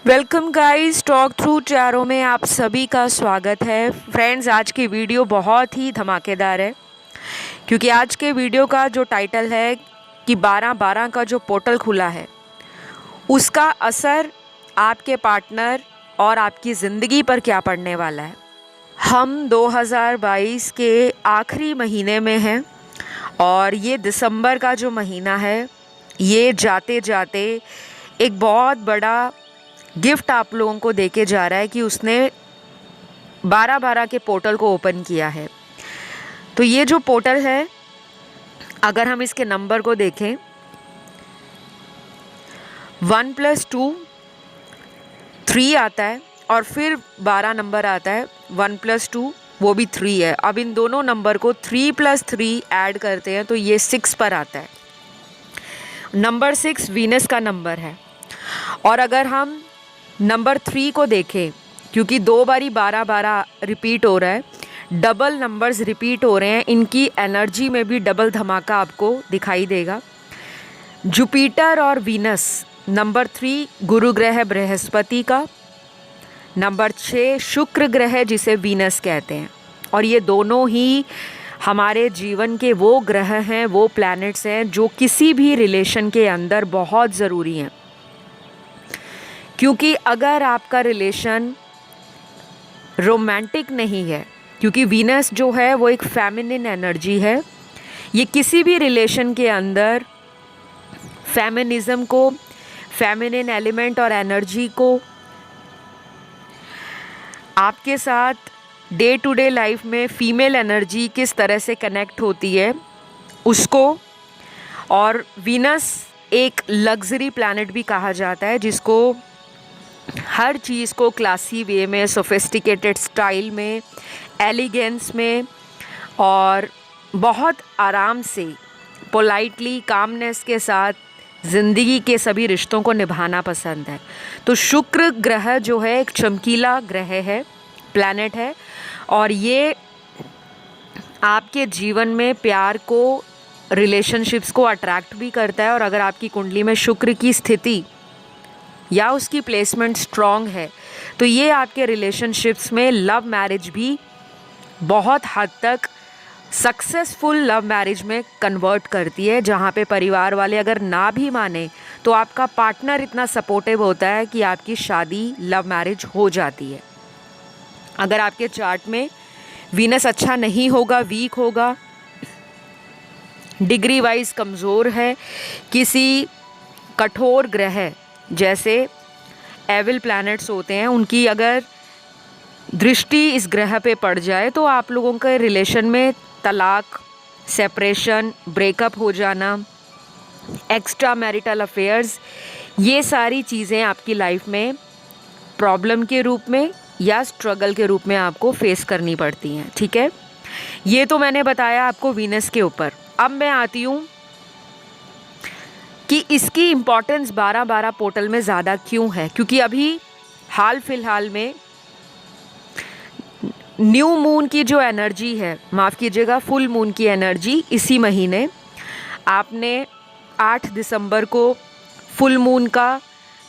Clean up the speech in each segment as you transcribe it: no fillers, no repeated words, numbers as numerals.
Welcome guys, talk through चारों में आप सभी का स्वागत है। फ्रेंड्स, आज की वीडियो बहुत ही धमाकेदार है क्योंकि आज के वीडियो का जो टाइटल है कि 12-12 का जो पोर्टल खुला है उसका असर आपके पार्टनर और आपकी ज़िंदगी पर क्या पड़ने वाला है। हम 2022 के आखिरी महीने में हैं और ये दिसंबर का जो महीना है ये जाते जाते एक बहुत बड़ा गिफ्ट आप लोगों को देके जा रहा है कि उसने 12-12 के पोर्टल को ओपन किया है। तो ये जो पोर्टल है, अगर हम इसके नंबर को देखें, 1 + 2 3 आता है और फिर 12 नंबर आता है। 1 + 2 वो भी 3 है। अब इन दोनों नंबर को 3 + 3 ऐड करते हैं तो ये 6 पर आता है। नंबर 6 वीनस का नंबर है। और अगर हम नंबर 3 को देखें, क्योंकि 2 बारी 12-12 रिपीट हो रहा है, डबल नंबर्स रिपीट हो रहे हैं, इनकी एनर्जी में भी डबल धमाका आपको दिखाई देगा। जुपिटर और वीनस, नंबर 3 गुरु ग्रह बृहस्पति का, नंबर 6 शुक्र ग्रह जिसे वीनस कहते हैं। और ये दोनों ही हमारे जीवन के वो ग्रह हैं, वो प्लैनेट्स हैं जो किसी भी रिलेशन के अंदर बहुत ज़रूरी हैं। क्योंकि अगर आपका रिलेशन रोमांटिक नहीं है, क्योंकि वीनस जो है वो एक फेमिनिन एनर्जी है, ये किसी भी रिलेशन के अंदर फेमिनिज्म को, फेमिनिन एलिमेंट और एनर्जी को आपके साथ डे टू डे लाइफ में फीमेल एनर्जी किस तरह से कनेक्ट होती है उसको। और वीनस एक लग्जरी प्लैनेट भी कहा जाता है, जिसको हर चीज़ को क्लासी वे में, सोफिस्टिकेटेड स्टाइल में, एलिगेंस में और बहुत आराम से, पोलाइटली, कामनेस के साथ ज़िंदगी के सभी रिश्तों को निभाना पसंद है। तो शुक्र ग्रह जो है एक चमकीला ग्रह है, प्लैनेट है, और ये आपके जीवन में प्यार को, रिलेशनशिप्स को अट्रैक्ट भी करता है। और अगर आपकी कुंडली में शुक्र की स्थिति या उसकी प्लेसमेंट स्ट्रॉन्ग है तो ये आपके रिलेशनशिप्स में लव मैरिज भी बहुत हद तक सक्सेसफुल लव मैरिज में कन्वर्ट करती है, जहाँ पे परिवार वाले अगर ना भी माने तो आपका पार्टनर इतना सपोर्टिव होता है कि आपकी शादी लव मैरिज हो जाती है। अगर आपके चार्ट में वीनस अच्छा नहीं होगा, वीक होगा, डिग्री वाइज कमज़ोर है, किसी कठोर ग्रह जैसे एविल प्लैनेट्स होते हैं उनकी अगर दृष्टि इस ग्रह पे पड़ जाए तो आप लोगों के रिलेशन में तलाक, सेपरेशन, ब्रेकअप हो जाना, एक्स्ट्रा मैरिटल अफेयर्स, ये सारी चीज़ें आपकी लाइफ में प्रॉब्लम के रूप में या स्ट्रगल के रूप में आपको फेस करनी पड़ती हैं। ठीक है, ये तो मैंने बताया आपको वीनस के ऊपर। अब मैं आती हूँ कि इसकी इम्पॉर्टेंस 12-12 पोर्टल में ज़्यादा क्यों है। क्योंकि अभी हाल फिलहाल में न्यू मून की जो एनर्जी है, माफ़ कीजिएगा, फुल मून की एनर्जी, इसी महीने आपने 8 दिसंबर को फुल मून का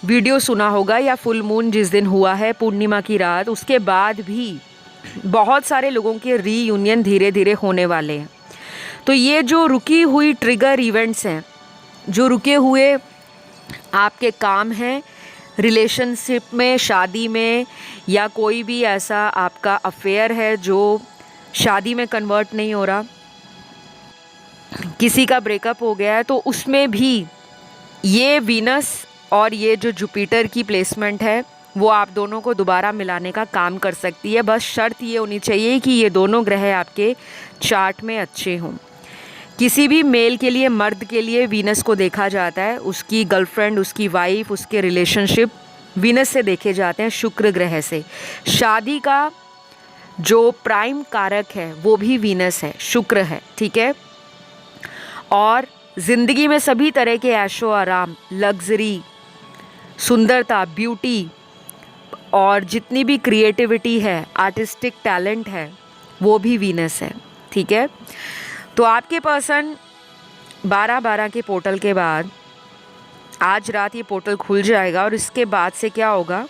वीडियो सुना होगा, या फुल मून जिस दिन हुआ है पूर्णिमा की रात, उसके बाद भी बहुत सारे लोगों के रीयूनियन धीरे धीरे होने वाले हैं। तो ये जो रुकी हुई ट्रिगर इवेंट्स हैं, जो रुके हुए आपके काम हैं रिलेशनशिप में, शादी में, या कोई भी ऐसा आपका अफेयर है जो शादी में कन्वर्ट नहीं हो रहा, किसी का ब्रेकअप हो गया है, तो उसमें भी ये वीनस और ये जो जुपिटर की प्लेसमेंट है वो आप दोनों को दोबारा मिलाने का काम कर सकती है। बस शर्त ये होनी चाहिए कि ये दोनों ग्रह आपके चार्ट में अच्छे हों। किसी भी मेल के लिए, मर्द के लिए वीनस को देखा जाता है, उसकी गर्लफ्रेंड, उसकी वाइफ, उसके रिलेशनशिप वीनस से देखे जाते हैं, शुक्र ग्रह से। शादी का जो प्राइम कारक है वो भी वीनस है, शुक्र है। ठीक है, और ज़िंदगी में सभी तरह के ऐशो आराम, लग्जरी, सुंदरता, ब्यूटी और जितनी भी क्रिएटिविटी है, आर्टिस्टिक टैलेंट है, वो भी वीनस है। ठीक है, तो आपके पर्सन 12-12 के पोर्टल के बाद आज रात ये पोर्टल खुल जाएगा और इसके बाद से क्या होगा,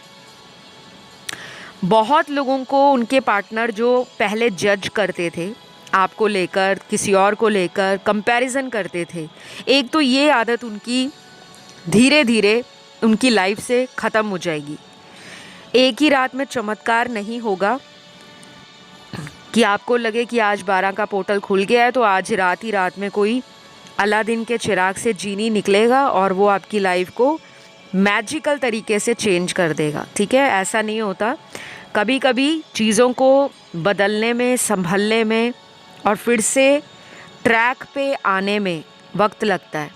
बहुत लोगों को उनके पार्टनर जो पहले जज करते थे आपको लेकर, किसी और को लेकर कंपैरिजन करते थे, एक तो ये आदत उनकी धीरे धीरे उनकी लाइफ से ख़त्म हो जाएगी। एक ही रात में चमत्कार नहीं होगा कि आपको लगे कि आज 12 का पोर्टल खुल गया है तो आज रात ही रात में कोई अलादीन के चिराग से जीनी निकलेगा और वो आपकी लाइफ को मैजिकल तरीके से चेंज कर देगा। ठीक है, ऐसा नहीं होता। कभी कभी चीज़ों को बदलने में, संभलने में और फिर से ट्रैक पे आने में वक्त लगता है,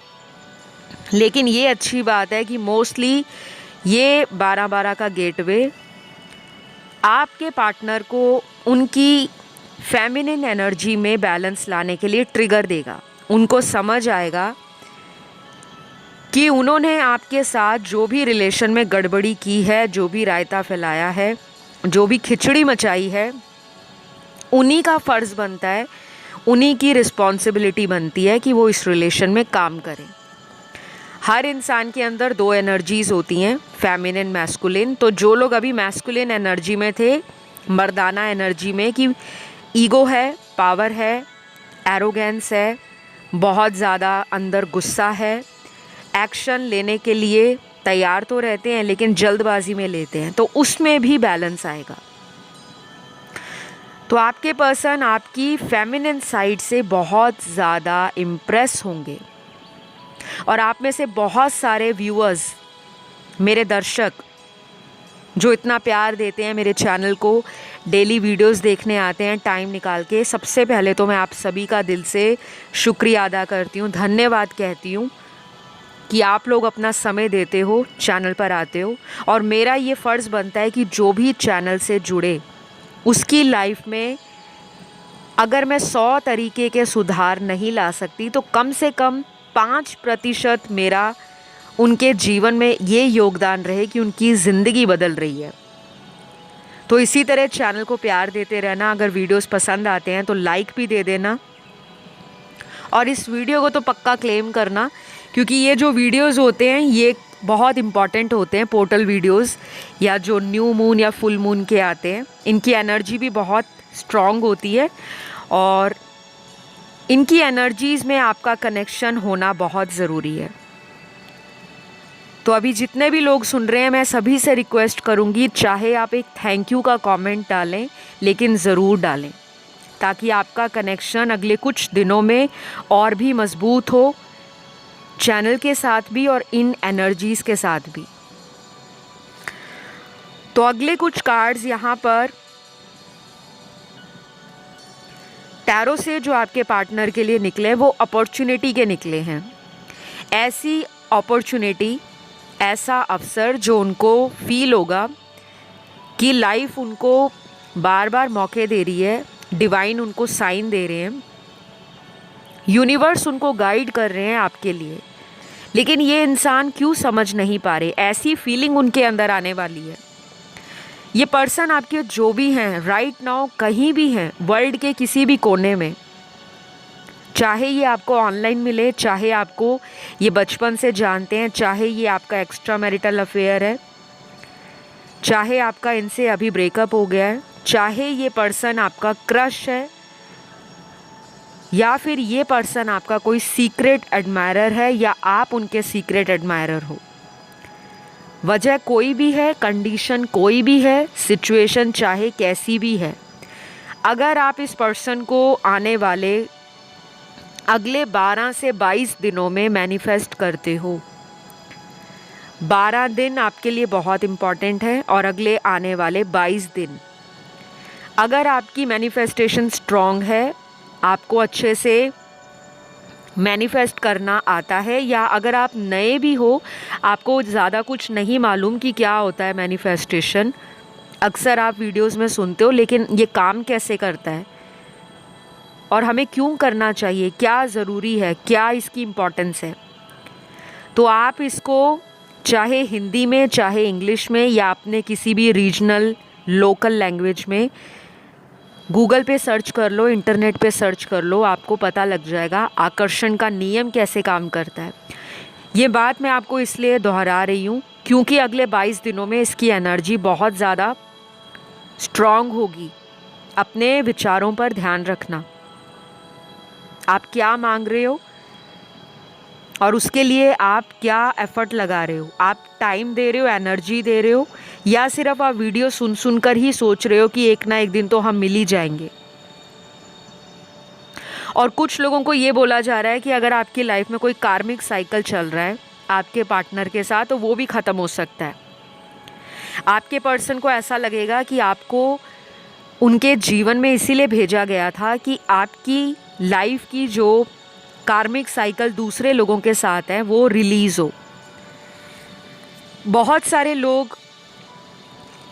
लेकिन ये अच्छी बात है कि मोस्टली ये 12-12 का गेटवे आपके पार्टनर को उनकी फेमिनिन एनर्जी में बैलेंस लाने के लिए ट्रिगर देगा। उनको समझ आएगा कि उन्होंने आपके साथ जो भी रिलेशन में गड़बड़ी की है, जो भी रायता फैलाया है, जो भी खिचड़ी मचाई है, उन्हीं का फ़र्ज़ बनता है, उन्हीं की रिस्पॉन्सिबिलिटी बनती है कि वो इस रिलेशन में काम करें। हर इंसान के अंदर 2 एनर्जीज़ होती हैं, फेमिनिन, मैस्कुलिन। तो जो लोग अभी मैस्कुलिन एनर्जी में थे, मर्दाना एनर्जी में कि ईगो है, पावर है, एरोगेंस है, बहुत ज़्यादा अंदर गुस्सा है, एक्शन लेने के लिए तैयार तो रहते हैं लेकिन जल्दबाजी में लेते हैं, तो उसमें भी बैलेंस आएगा। तो आपके पर्सन आपकी फेमिनिन साइड से बहुत ज़्यादा इम्प्रेस होंगे और आप में से बहुत सारे व्यूअर्स, मेरे दर्शक जो इतना प्यार देते हैं मेरे चैनल को, डेली वीडियोस देखने आते हैं टाइम निकाल के, सबसे पहले तो मैं आप सभी का दिल से शुक्रिया अदा करती हूँ, धन्यवाद कहती हूँ कि आप लोग अपना समय देते हो, चैनल पर आते हो। और मेरा ये फ़र्ज़ बनता है कि जो भी चैनल से जुड़े उसकी लाइफ में अगर मैं 100 तरीके के सुधार नहीं ला सकती तो कम से कम 5% मेरा उनके जीवन में ये योगदान रहे कि उनकी ज़िंदगी बदल रही है। तो इसी तरह चैनल को प्यार देते रहना। अगर वीडियोस पसंद आते हैं तो लाइक भी दे देना और इस वीडियो को तो पक्का क्लेम करना, क्योंकि ये जो वीडियोस होते हैं ये बहुत इम्पॉर्टेंट होते हैं। पोर्टल वीडियोस या जो न्यू मून या फुल मून के आते हैं, इनकी एनर्जी भी बहुत स्ट्रॉन्ग होती है और इनकी एनर्जीज़ में आपका कनेक्शन होना बहुत ज़रूरी है। तो अभी जितने भी लोग सुन रहे हैं, मैं सभी से रिक्वेस्ट करूंगी, चाहे आप एक थैंक यू का कमेंट डालें, लेकिन ज़रूर डालें ताकि आपका कनेक्शन अगले कुछ दिनों में और भी मज़बूत हो, चैनल के साथ भी और इन एनर्जीज़ के साथ भी। तो अगले कुछ कार्ड्स यहाँ पर टैरो से जो आपके पार्टनर के लिए निकले वो अपॉर्चुनिटी के निकले हैं। ऐसी अपॉर्चुनिटी, ऐसा अवसर जो उनको फील होगा कि लाइफ उनको बार बार मौके दे रही है, डिवाइन उनको साइन दे रहे हैं, यूनिवर्स उनको गाइड कर रहे हैं आपके लिए, लेकिन ये इंसान क्यों समझ नहीं पा रहे। ऐसी फीलिंग उनके अंदर आने वाली है। ये पर्सन आपके जो भी हैं राइट नाउ, कहीं भी हैं वर्ल्ड के किसी भी कोने में, चाहे ये आपको ऑनलाइन मिले, चाहे आपको ये बचपन से जानते हैं, चाहे ये आपका एक्स्ट्रा मैरिटल अफेयर है, चाहे आपका इनसे अभी ब्रेकअप हो गया है, चाहे ये पर्सन आपका क्रश है या फिर ये पर्सन आपका कोई सीक्रेट एडमायरर है या आप उनके सीक्रेट एडमायरर हो। वजह कोई भी है, कंडीशन कोई भी है, सिचुएशन चाहे कैसी भी है, अगर आप इस पर्सन को आने वाले अगले 12 से 22 दिनों में मैनिफेस्ट करते हो, 12 दिन आपके लिए बहुत इम्पॉर्टेंट है और अगले आने वाले 22 दिन अगर आपकी मैनिफेस्टेशन स्ट्रॉन्ग है, आपको अच्छे से मैनिफेस्ट करना आता है, या अगर आप नए भी हो, आपको ज़्यादा कुछ नहीं मालूम कि क्या होता है मैनिफेस्टेशन, अक्सर आप वीडियोस में सुनते हो, लेकिन ये काम कैसे करता है और हमें क्यों करना चाहिए, क्या ज़रूरी है, क्या इसकी इम्पोर्टेंस है, तो आप इसको चाहे हिंदी में, चाहे इंग्लिश में या अपने किसी भी रीजनल लोकल लैंग्वेज में गूगल पे सर्च कर लो, इंटरनेट पे सर्च कर लो, आपको पता लग जाएगा आकर्षण का नियम कैसे काम करता है। ये बात मैं आपको इसलिए दोहरा रही हूँ क्योंकि अगले 22 दिनों में इसकी एनर्जी बहुत ज़्यादा स्ट्रॉन्ग होगी। अपने विचारों पर ध्यान रखना, आप क्या मांग रहे हो और उसके लिए आप क्या एफर्ट लगा रहे हो। आप टाइम दे रहे हो, एनर्जी दे रहे हो, या सिर्फ आप वीडियो सुन सुन कर ही सोच रहे हो कि एक ना एक दिन तो हम मिल ही जाएंगे। और कुछ लोगों को ये बोला जा रहा है कि अगर आपकी लाइफ में कोई कार्मिक साइकिल चल रहा है आपके पार्टनर के साथ, तो वो भी ख़त्म हो सकता है। आपके पर्सन को ऐसा लगेगा कि आपको उनके जीवन में इसीलिए भेजा गया था कि आपकी लाइफ की जो कार्मिक साइकिल दूसरे लोगों के साथ है वो रिलीज़ हो। बहुत सारे लोग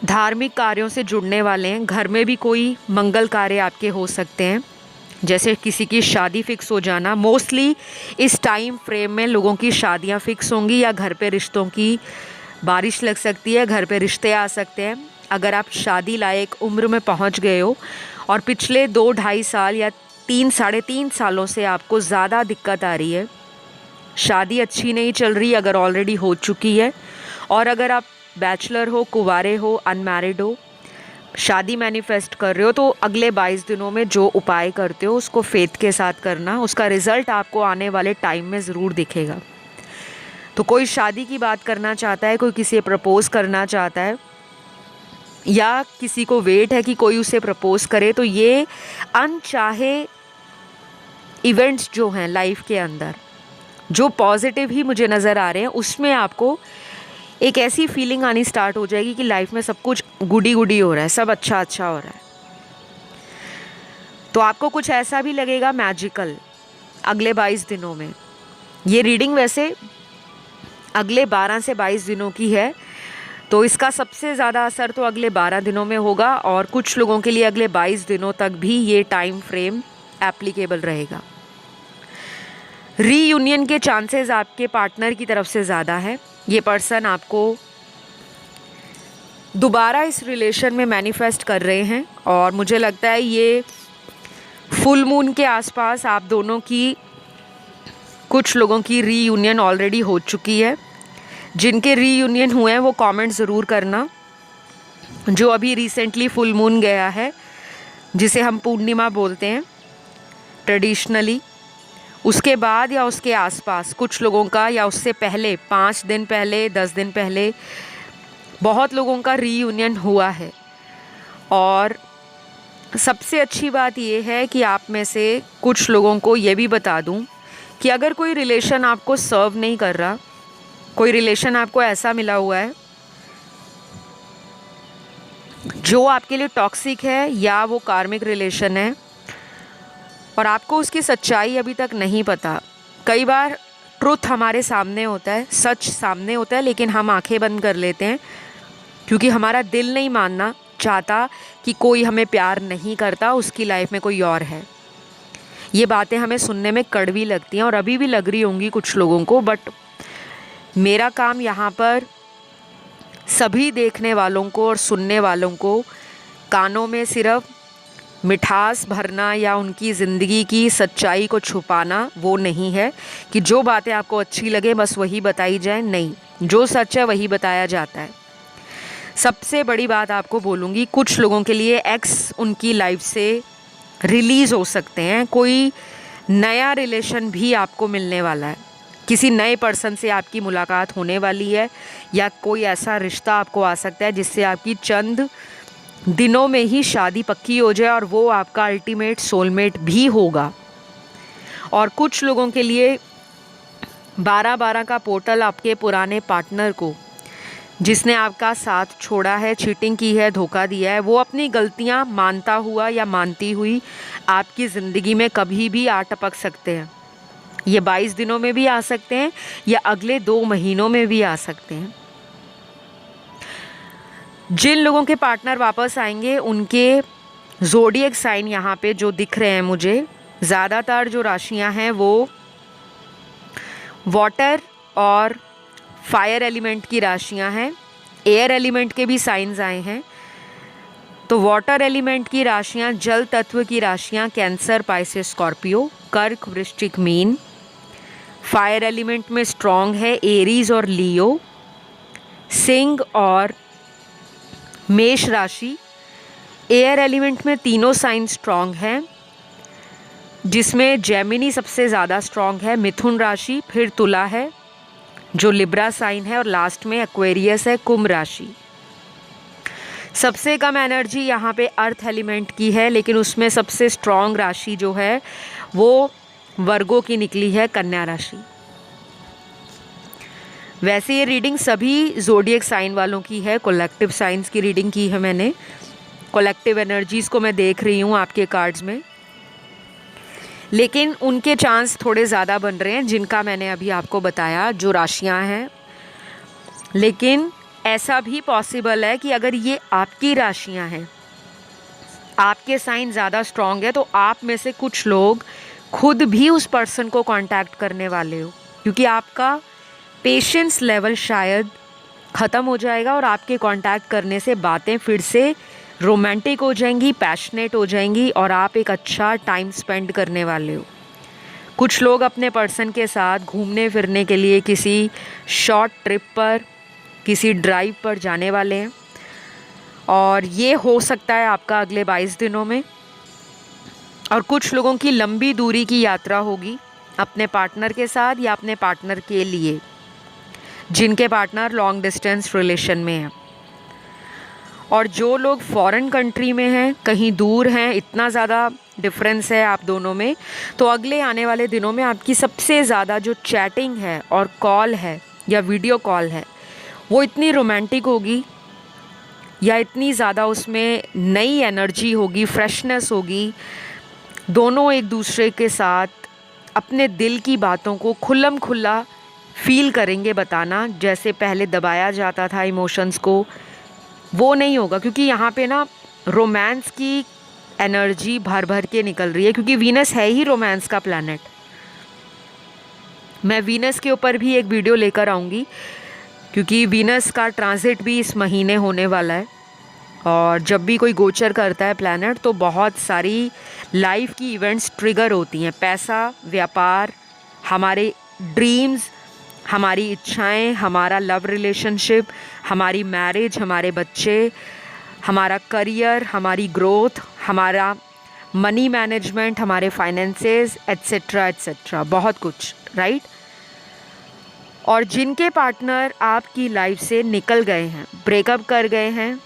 धार्मिक कार्यों से जुड़ने वाले हैं। घर में भी कोई मंगल कार्य आपके हो सकते हैं, जैसे किसी की शादी फिक्स हो जाना। मोस्टली इस टाइम फ्रेम में लोगों की शादियां फिक्स होंगी या घर पे रिश्तों की बारिश लग सकती है, घर पे रिश्ते आ सकते हैं। अगर आप शादी लायक उम्र में पहुंच गए हो और पिछले 2-2.5 साल या 3-3.5 सालों से आपको ज़्यादा दिक्कत आ रही है, शादी अच्छी नहीं चल रही अगर ऑलरेडी हो चुकी है, और अगर आप बैचलर हो, कुंवारे हो, अनमैरिड हो, शादी मैनिफेस्ट कर रहे हो, तो अगले 22 दिनों में जो उपाय करते हो उसको फेथ के साथ करना। उसका रिज़ल्ट आपको आने वाले टाइम में ज़रूर दिखेगा। तो कोई शादी की बात करना चाहता है, कोई किसी प्रपोज़ करना चाहता है, या किसी को वेट है कि कोई उसे प्रपोज़ करे, तो ये अनचाहे इवेंट्स जो हैं लाइफ के अंदर, जो पॉजिटिव ही मुझे नज़र आ रहे हैं, उसमें आपको एक ऐसी फीलिंग आनी स्टार्ट हो जाएगी कि लाइफ में सब कुछ गुडी गुडी हो रहा है, सब अच्छा अच्छा हो रहा है। तो आपको कुछ ऐसा भी लगेगा मैजिकल अगले 22 दिनों में। ये रीडिंग वैसे अगले 12 से 22 दिनों की है, तो इसका सबसे ज़्यादा असर तो अगले 12 दिनों में होगा, और कुछ लोगों के लिए अगले 22 दिनों तक भी ये टाइम फ्रेम एप्लीकेबल रहेगा। रीयूनियन के चांसेस आपके पार्टनर की तरफ से ज़्यादा है। ये पर्सन आपको दोबारा इस रिलेशन में मैनिफेस्ट कर रहे हैं, और मुझे लगता है ये फुल मून के आसपास आप दोनों की, कुछ लोगों की रीयूनियन ऑलरेडी हो चुकी है। जिनके रीयूनियन हुए हैं वो कमेंट ज़रूर करना। जो अभी रिसेंटली फुल मून गया है, जिसे हम पूर्णिमा बोलते हैं ट्रेडिशनली, उसके बाद या उसके आसपास कुछ लोगों का, या उससे पहले 5 दिन पहले, 10 दिन पहले बहुत लोगों का रीयूनियन हुआ है। और सबसे अच्छी बात ये है कि आप में से कुछ लोगों को ये भी बता दूं कि अगर कोई रिलेशन आपको सर्व नहीं कर रहा, कोई रिलेशन आपको ऐसा मिला हुआ है जो आपके लिए टॉक्सिक है या वो कार्मिक रिलेशन है, और आपको उसकी सच्चाई अभी तक नहीं पता। कई बार ट्रुथ हमारे सामने होता है, सच सामने होता है, लेकिन हम आंखें बंद कर लेते हैं क्योंकि हमारा दिल नहीं मानना चाहता कि कोई हमें प्यार नहीं करता, उसकी लाइफ में कोई और है। ये बातें हमें सुनने में कड़वी लगती हैं और अभी भी लग रही होंगी कुछ लोगों को, बट मेरा काम यहाँ पर सभी देखने वालों को और सुनने वालों को कानों में सिर्फ मिठास भरना या उनकी ज़िंदगी की सच्चाई को छुपाना वो नहीं है कि जो बातें आपको अच्छी लगे बस वही बताई जाए। नहीं, जो सच है वही बताया जाता है। सबसे बड़ी बात आपको बोलूँगी, कुछ लोगों के लिए एक्स उनकी लाइफ से रिलीज़ हो सकते हैं। कोई नया रिलेशन भी आपको मिलने वाला है, किसी नए पर्सन से आपकी मुलाकात होने वाली है, या कोई ऐसा रिश्ता आपको आ सकता है जिससे आपकी चंद दिनों में ही शादी पक्की हो जाए और वो आपका अल्टीमेट सोलमेट भी होगा। और कुछ लोगों के लिए 12-12 का पोर्टल आपके पुराने पार्टनर को, जिसने आपका साथ छोड़ा है, चीटिंग की है, धोखा दिया है, वो अपनी गलतियां मानता हुआ या मानती हुई आपकी ज़िंदगी में कभी भी आ टपक सकते हैं। ये 22 दिनों में भी आ सकते हैं या अगले 2 महीनों में भी आ सकते हैं। जिन लोगों के पार्टनर वापस आएंगे उनके ज़ोडिएक साइन यहाँ पे जो दिख रहे हैं मुझे, ज़्यादातर जो राशियाँ हैं वो वाटर और फायर एलिमेंट की राशियाँ हैं। एयर एलिमेंट के भी साइंस आए हैं। तो वाटर एलिमेंट की राशियाँ, जल तत्व की राशियाँ कैंसर, पाइसेस, स्कॉर्पियो, कर्क, वृश्चिक, मीन। फायर एलिमेंट में स्ट्रॉन्ग है एरीज और लियो। सिंह और मेष राशि। एयर एलिमेंट में तीनों साइन स्ट्रॉन्ग हैं, जिसमें जेमिनी सबसे ज़्यादा स्ट्रॉन्ग है, मिथुन राशि, फिर तुला है जो लिब्रा साइन है, और लास्ट में एक्वेरियस है, कुंभ राशि। सबसे कम एनर्जी यहाँ पे अर्थ एलिमेंट की है, लेकिन उसमें सबसे स्ट्रॉन्ग राशि जो है वो वर्गो की निकली है, कन्या राशि। वैसे ये रीडिंग सभी ज़ोडिएक साइन वालों की है, कलेक्टिव साइंस की रीडिंग की है मैंने। कलेक्टिव एनर्जीज़ को मैं देख रही हूँ आपके कार्ड्स में, लेकिन उनके चांस थोड़े ज़्यादा बन रहे हैं जिनका मैंने अभी आपको बताया, जो राशियाँ हैं। लेकिन ऐसा भी पॉसिबल है कि अगर ये आपकी राशियाँ हैं, आपके साइन ज़्यादा स्ट्रॉन्ग है, तो आप में से कुछ लोग खुद भी उस पर्सन को कांटेक्ट करने वाले हो, क्योंकि आपका पेशेंस लेवल शायद ख़त्म हो जाएगा और आपके कांटेक्ट करने से बातें फिर से रोमांटिक हो जाएंगी, पैशनेट हो जाएंगी, और आप एक अच्छा टाइम स्पेंड करने वाले हो। कुछ लोग अपने पर्सन के साथ घूमने फिरने के लिए किसी शॉर्ट ट्रिप पर, किसी ड्राइव पर जाने वाले हैं, और ये हो सकता है आपका अगले 22 दिनों में। और कुछ लोगों की लंबी दूरी की यात्रा होगी अपने पार्टनर के साथ या अपने पार्टनर के लिए, जिनके पार्टनर लॉन्ग डिस्टेंस रिलेशन में हैं। और जो लोग फॉरेन कंट्री में हैं, कहीं दूर हैं, इतना ज़्यादा डिफरेंस है आप दोनों में, तो अगले आने वाले दिनों में आपकी सबसे ज़्यादा जो चैटिंग है और कॉल है या वीडियो कॉल है, वो इतनी रोमांटिक होगी या इतनी ज़्यादा उसमें नई एनर्जी होगी, फ्रेशनेस होगी। दोनों एक दूसरे के साथ अपने दिल की बातों को खुल्लम खुल्ला फील करेंगे बताना, जैसे पहले दबाया जाता था इमोशंस को, वो नहीं होगा। क्योंकि यहाँ पे ना रोमांस की एनर्जी भर भर के निकल रही है, क्योंकि वीनस है ही रोमांस का प्लैनेट। मैं वीनस के ऊपर भी एक वीडियो लेकर आऊँगी, क्योंकि वीनस का ट्रांजिट भी इस महीने होने वाला है, और जब भी कोई गोचर करता है प्लैनेट तो बहुत सारी लाइफ की इवेंट्स ट्रिगर होती हैं। पैसा, व्यापार, हमारे ड्रीम्स, हमारी इच्छाएं, हमारा लव रिलेशनशिप, हमारी मैरिज, हमारे बच्चे, हमारा करियर, हमारी ग्रोथ, हमारा मनी मैनेजमेंट, हमारे फाइनेंसेस, एट्सेट्रा एट्सेट्रा, बहुत कुछ, राइट। और जिनके पार्टनर आपकी लाइफ से निकल गए हैं, ब्रेकअप कर गए हैं,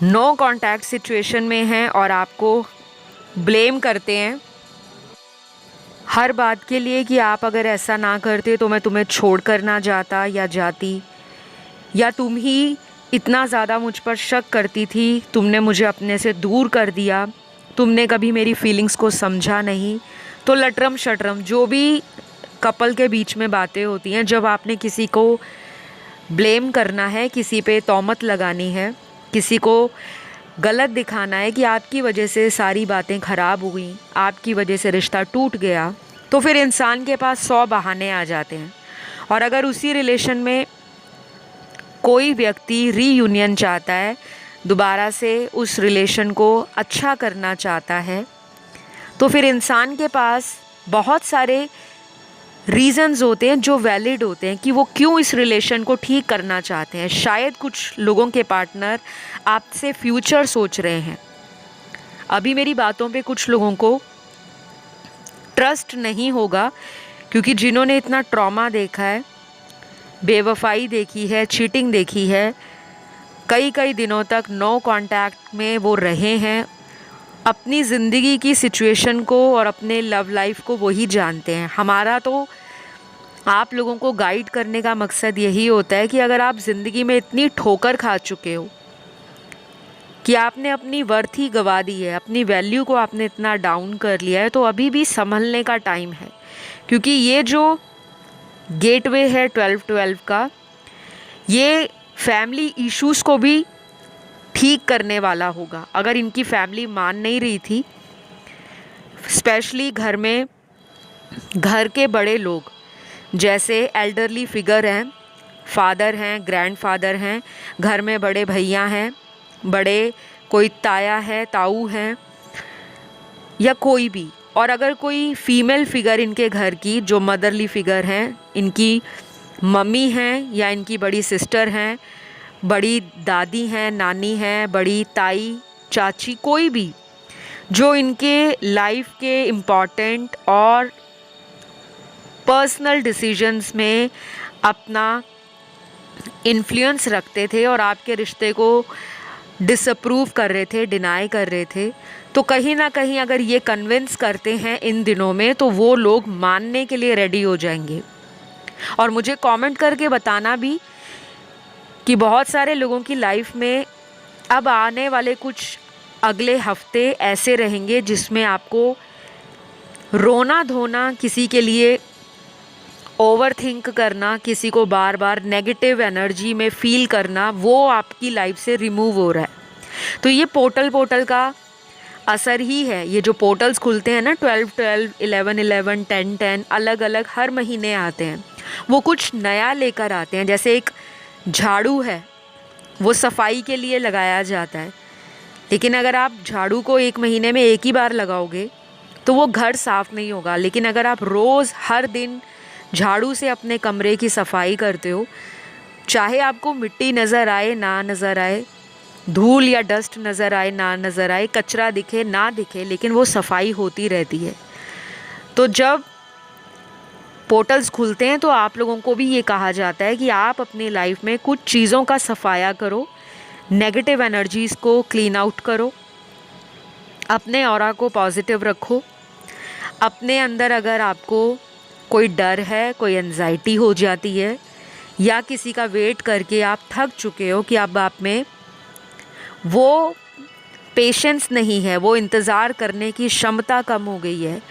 नो कांटेक्ट सिचुएशन में हैं और आपको ब्लेम करते हैं हर बात के लिए कि आप अगर ऐसा ना करते तो मैं तुम्हें छोड़ कर ना जाता या जाती, या तुम ही इतना ज़्यादा मुझ पर शक करती थी, तुमने मुझे अपने से दूर कर दिया, तुमने कभी मेरी फीलिंग्स को समझा नहीं। तो लटरम शटरम जो भी कपल के बीच में बातें होती हैं, जब आपने किसी को ब्लेम करना है, किसी पे तौमत लगानी है, किसी को गलत दिखाना है कि आपकी वजह से सारी बातें ख़राब हुई, आपकी वजह से रिश्ता टूट गया, तो फिर इंसान के पास 100 बहाने आ जाते हैं। और अगर उसी रिलेशन में कोई व्यक्ति रीयूनियन चाहता है, दोबारा से उस रिलेशन को अच्छा करना चाहता है, तो फिर इंसान के पास बहुत सारे रीज़न्स होते हैं जो वैलिड होते हैं कि वो क्यों इस रिलेशन को ठीक करना चाहते हैं। शायद कुछ लोगों के पार्टनर आपसे फ्यूचर सोच रहे हैं। अभी मेरी बातों पे कुछ लोगों को ट्रस्ट नहीं होगा, क्योंकि जिन्होंने इतना ट्रॉमा देखा है, बेवफाई देखी है, चीटिंग देखी है, कई कई दिनों तक नो कांटेक्ट में वो रहे हैं, अपनी ज़िंदगी की सिचुएशन को और अपने लव लाइफ को वही जानते हैं। हमारा तो आप लोगों को गाइड करने का मकसद यही होता है कि अगर आप ज़िंदगी में इतनी ठोकर खा चुके हो कि आपने अपनी वर्थ ही गवा दी है, अपनी वैल्यू को आपने इतना डाउन कर लिया है, तो अभी भी संभलने का टाइम है। क्योंकि ये जो गेटवे है 12-12 का, ये फैमिली इश्यूज़ को भी ठीक करने वाला होगा। अगर इनकी फैमिली मान नहीं रही थी, स्पेशली घर में घर के बड़े लोग, जैसे एल्डरली फिगर हैं, फादर हैं, ग्रैंडफादर हैं, घर में बड़े भैया हैं, बड़े कोई ताया है, ताऊ हैं, या कोई भी, और अगर कोई फीमेल फिगर इनके घर की जो मदरली फिगर हैं, इनकी मम्मी हैं या इनकी बड़ी सिस्टर हैं, बड़ी दादी हैं, नानी हैं, बड़ी ताई, चाची, कोई भी जो इनके लाइफ के इम्पॉर्टेंट और पर्सनल डिसीजंस में अपना इन्फ्लुएंस रखते थे और आपके रिश्ते को डिसअप्रूव कर रहे थे, डिनाई कर रहे थे, तो कहीं ना कहीं अगर ये कन्विंस करते हैं इन दिनों में, तो वो लोग मानने के लिए रेडी हो जाएंगे। और मुझे कमेंट करके बताना भी कि बहुत सारे लोगों की लाइफ में अब आने वाले कुछ अगले हफ्ते ऐसे रहेंगे जिसमें आपको रोना धोना, किसी के लिए ओवर थिंक करना, किसी को बार बार नेगेटिव एनर्जी में फील करना, वो आपकी लाइफ से रिमूव हो रहा है। तो ये पोर्टल का असर ही है। ये जो पोर्टल्स खुलते हैं ना, 12-12, 11-11, 10-10, अलग अलग हर महीने आते हैं, वो कुछ नया लेकर आते हैं। जैसे एक झाड़ू है, वो सफाई के लिए लगाया जाता है, लेकिन अगर आप झाड़ू को एक महीने में एक ही बार लगाओगे तो वो घर साफ़ नहीं होगा। लेकिन अगर आप रोज़ हर दिन झाड़ू से अपने कमरे की सफाई करते हो, चाहे आपको मिट्टी नज़र आए ना नज़र आए, धूल या डस्ट नज़र आए ना नज़र आए, कचरा दिखे ना दिखे, लेकिन वो सफाई होती रहती है। तो जब पोर्टल्स खुलते हैं तो आप लोगों को भी ये कहा जाता है कि आप अपनी लाइफ में कुछ चीज़ों का सफाया करो, नेगेटिव एनर्जीज़ को क्लीन आउट करो, अपने ऑरा को पॉजिटिव रखो। अपने अंदर अगर आपको कोई डर है, कोई एंजाइटी हो जाती है, या किसी का वेट करके आप थक चुके हो कि अब आप में वो पेशेंस नहीं है, वो इंतज़ार करने की क्षमता कम हो गई है,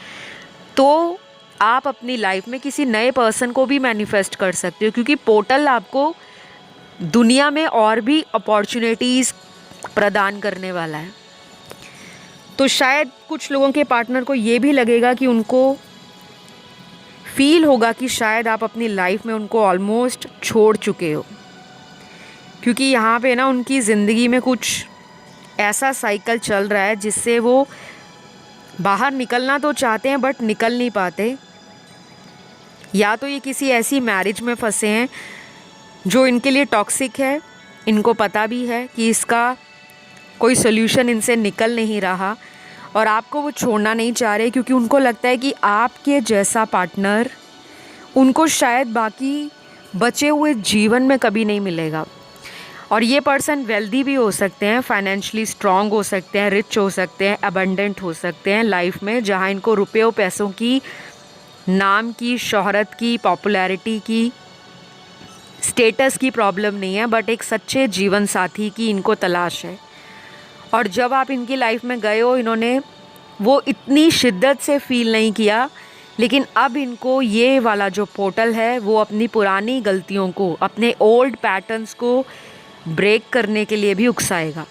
तो आप अपनी लाइफ में किसी नए पर्सन को भी मैनिफेस्ट कर सकते हो, क्योंकि पोर्टल आपको दुनिया में और भी अपॉर्चुनिटीज़ प्रदान करने वाला है। तो शायद कुछ लोगों के पार्टनर को ये भी लगेगा कि उनको फील होगा कि शायद आप अपनी लाइफ में उनको ऑलमोस्ट छोड़ चुके हो, क्योंकि यहाँ पे ना उनकी ज़िंदगी में कुछ ऐसा साइकिल चल रहा है जिससे वो बाहर निकलना तो चाहते हैं बट निकल नहीं पाते। या तो ये किसी ऐसी मैरिज में फंसे हैं जो इनके लिए टॉक्सिक है, इनको पता भी है कि इसका कोई सोल्यूशन इनसे निकल नहीं रहा, और आपको वो छोड़ना नहीं चाह रहे, क्योंकि उनको लगता है कि आपके जैसा पार्टनर उनको शायद बाकी बचे हुए जीवन में कभी नहीं मिलेगा। और ये पर्सन वेल्दी भी हो सकते हैं, फाइनेंशियली स्ट्रॉन्ग हो सकते हैं, रिच हो सकते हैं, अबंडेंट हो सकते हैं लाइफ में, जहाँ इनको रुपये और पैसों की, नाम की, शोहरत की, पॉपुलैरिटी की, स्टेटस की प्रॉब्लम नहीं है, बट एक सच्चे जीवन साथी की इनको तलाश है। और जब आप इनकी लाइफ में गए हो, इन्होंने वो इतनी शिद्दत से फ़ील नहीं किया, लेकिन अब इनको ये वाला जो पोर्टल है वो अपनी पुरानी गलतियों को, अपने ओल्ड पैटर्न्स को ब्रेक करने के लिए भी उकसाएगा।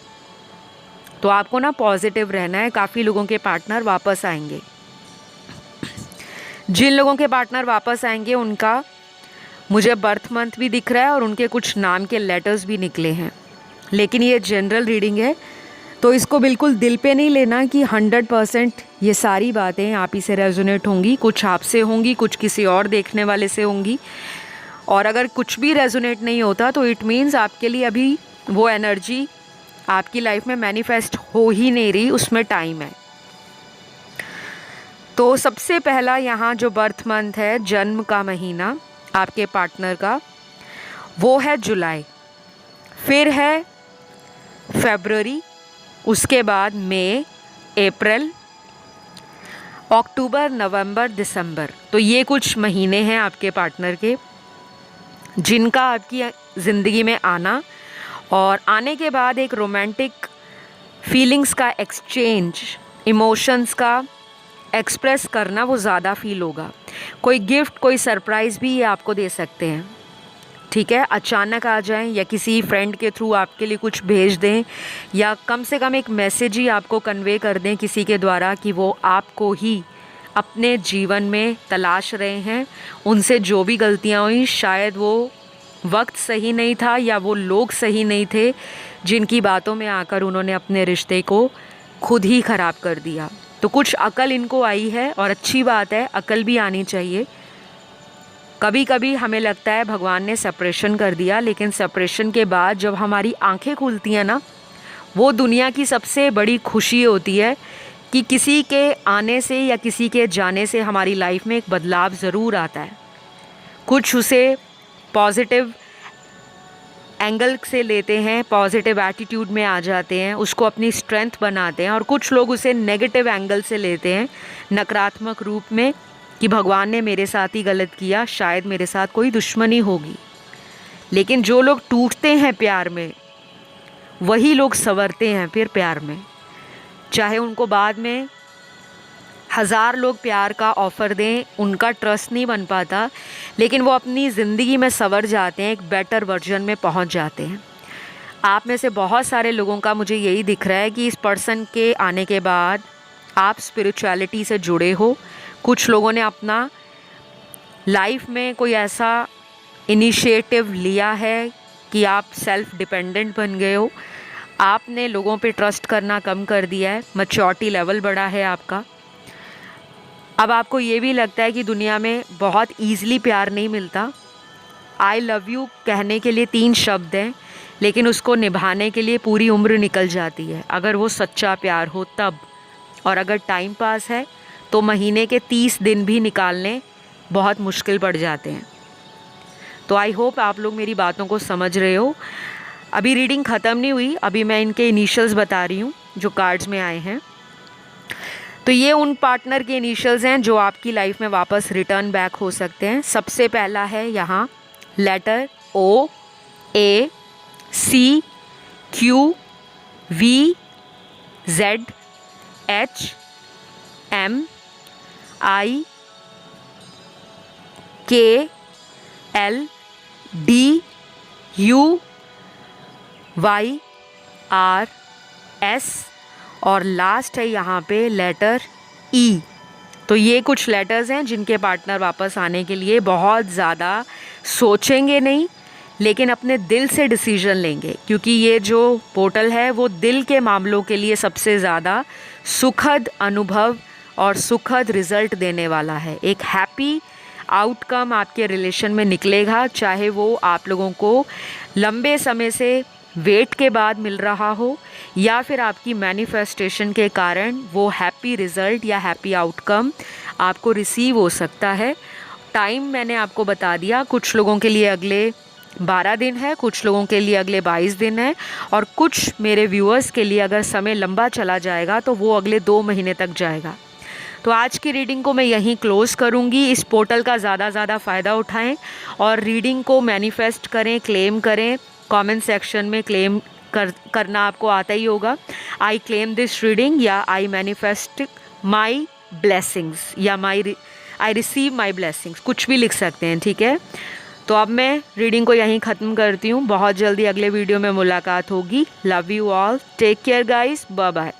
तो आपको ना पॉजिटिव रहना है। काफ़ी लोगों के पार्टनर वापस आएंगे। जिन लोगों के पार्टनर वापस आएंगे उनका मुझे बर्थ मंथ भी दिख रहा है और उनके कुछ नाम के लेटर्स भी निकले हैं, लेकिन ये जनरल रीडिंग है, तो इसको बिल्कुल दिल पे नहीं लेना कि 100% ये सारी बातें आप ही से रेजोनेट होंगी। कुछ आपसे होंगी, कुछ किसी और देखने वाले से होंगी, और अगर कुछ भी रेजोनेट नहीं होता तो इट मीन्स आपके लिए अभी वो एनर्जी आपकी लाइफ में मैनिफेस्ट हो ही नहीं रही, उसमें टाइम है। तो सबसे पहला यहाँ जो बर्थ मंथ है, जन्म का महीना आपके पार्टनर का, वो है जुलाई, फिर है फरवरी, उसके बाद मई, अप्रैल, अक्टूबर, नवंबर, दिसंबर। तो ये कुछ महीने हैं आपके पार्टनर के जिनका आपकी ज़िंदगी में आना, और आने के बाद एक रोमांटिक फीलिंग्स का एक्सचेंज, इमोशंस का एक्सप्रेस करना वो ज़्यादा फील होगा। कोई गिफ्ट, कोई सरप्राइज़ भी ये आपको दे सकते हैं, ठीक है, अचानक आ जाएं, या किसी फ्रेंड के थ्रू आपके लिए कुछ भेज दें, या कम से कम एक मैसेज ही आपको कन्वे कर दें किसी के द्वारा कि वो आपको ही अपने जीवन में तलाश रहे हैं। उनसे जो भी गलतियाँ हुई, शायद वो वक्त सही नहीं था या वो लोग सही नहीं थे जिनकी बातों में आकर उन्होंने अपने रिश्ते को खुद ही ख़राब कर दिया। तो कुछ अकल इनको आई है और अच्छी बात है, अकल भी आनी चाहिए। कभी कभी हमें लगता है भगवान ने सेपरेशन कर दिया, लेकिन सेपरेशन के बाद जब हमारी आंखें खुलती हैं ना, वो दुनिया की सबसे बड़ी खुशी होती है कि किसी के आने से या किसी के जाने से हमारी लाइफ में एक बदलाव ज़रूर आता है। कुछ उसे पॉजिटिव एंगल से लेते हैं, पॉजिटिव एटीट्यूड में आ जाते हैं, उसको अपनी स्ट्रेंथ बनाते हैं, और कुछ लोग उसे नेगेटिव एंगल से लेते हैं, नकारात्मक रूप में, कि भगवान ने मेरे साथ ही गलत किया, शायद मेरे साथ कोई दुश्मनी होगी। लेकिन जो लोग टूटते हैं प्यार में, वही लोग संवरते हैं फिर प्यार में। चाहे उनको बाद में 1000 लोग प्यार का ऑफ़र दें, उनका ट्रस्ट नहीं बन पाता, लेकिन वो अपनी ज़िंदगी में संवर जाते हैं, एक बेटर वर्जन में पहुंच जाते हैं। आप में से बहुत सारे लोगों का मुझे यही दिख रहा है कि इस पर्सन के आने के बाद आप स्पिरिचुअलिटी से जुड़े हो। कुछ लोगों ने अपना लाइफ में कोई ऐसा इनिशिएटिव लिया है कि आप सेल्फ डिपेंडेंट बन गए हो। आपने लोगों पे ट्रस्ट करना कम कर दिया है, मैच्योरिटी लेवल बढ़ा है आपका। अब आपको ये भी लगता है कि दुनिया में बहुत ईज़िली प्यार नहीं मिलता। आई लव यू कहने के लिए 3 शब्द हैं, लेकिन उसको निभाने के लिए पूरी उम्र निकल जाती है, अगर वो सच्चा प्यार हो तब। और अगर टाइम पास है तो महीने के 30 दिन भी निकालने बहुत मुश्किल पड़ जाते हैं। तो आई होप आप लोग मेरी बातों को समझ रहे हो। अभी रीडिंग ख़त्म नहीं हुई, अभी मैं इनके इनिशियल्स बता रही हूँ जो कार्ड्स में आए हैं। तो ये उन पार्टनर के इनिशियल्स हैं जो आपकी लाइफ में वापस रिटर्न बैक हो सकते हैं। सबसे पहला है यहाँ letter O, A, C, Q, V, Z, H, M, I, K, L, D, U, Y, R, S और लास्ट है यहाँ पे लेटर E। तो ये कुछ लेटर्स हैं जिनके पार्टनर वापस आने के लिए बहुत ज़्यादा सोचेंगे नहीं, लेकिन अपने दिल से डिसीजन लेंगे, क्योंकि ये जो पोर्टल है वो दिल के मामलों के लिए सबसे ज़्यादा सुखद अनुभव और सुखद रिज़ल्ट देने वाला है। एक हैप्पी आउटकम आपके रिलेशन में निकलेगा, चाहे वो आप लोगों को लंबे समय से वेट के बाद मिल रहा हो या फिर आपकी मैनिफेस्टेशन के कारण वो हैप्पी रिज़ल्ट या हैप्पी आउटकम आपको रिसीव हो सकता है। टाइम मैंने आपको बता दिया, कुछ लोगों के लिए अगले 12 दिन है, कुछ लोगों के लिए अगले 22 दिन है, और कुछ मेरे व्यूअर्स के लिए अगर समय लंबा चला जाएगा तो वो अगले 2 महीने तक जाएगा। तो आज की रीडिंग को मैं यहीं क्लोज़ करूँगी। इस पोर्टल का ज़्यादा फ़ायदा उठाएं और रीडिंग को मैनिफेस्ट करें, क्लेम करें। कमेंट सेक्शन में क्लेम करना आपको आता ही होगा, आई क्लेम दिस रीडिंग या आई मैनिफेस्ट माई ब्लेसिंग्स या आई रिसीव माई ब्लेसिंग्स, कुछ भी लिख सकते हैं, ठीक है। तो अब मैं रीडिंग को यहीं ख़त्म करती हूँ। बहुत जल्दी अगले वीडियो में मुलाकात होगी। Love you all, take care guys, bye bye.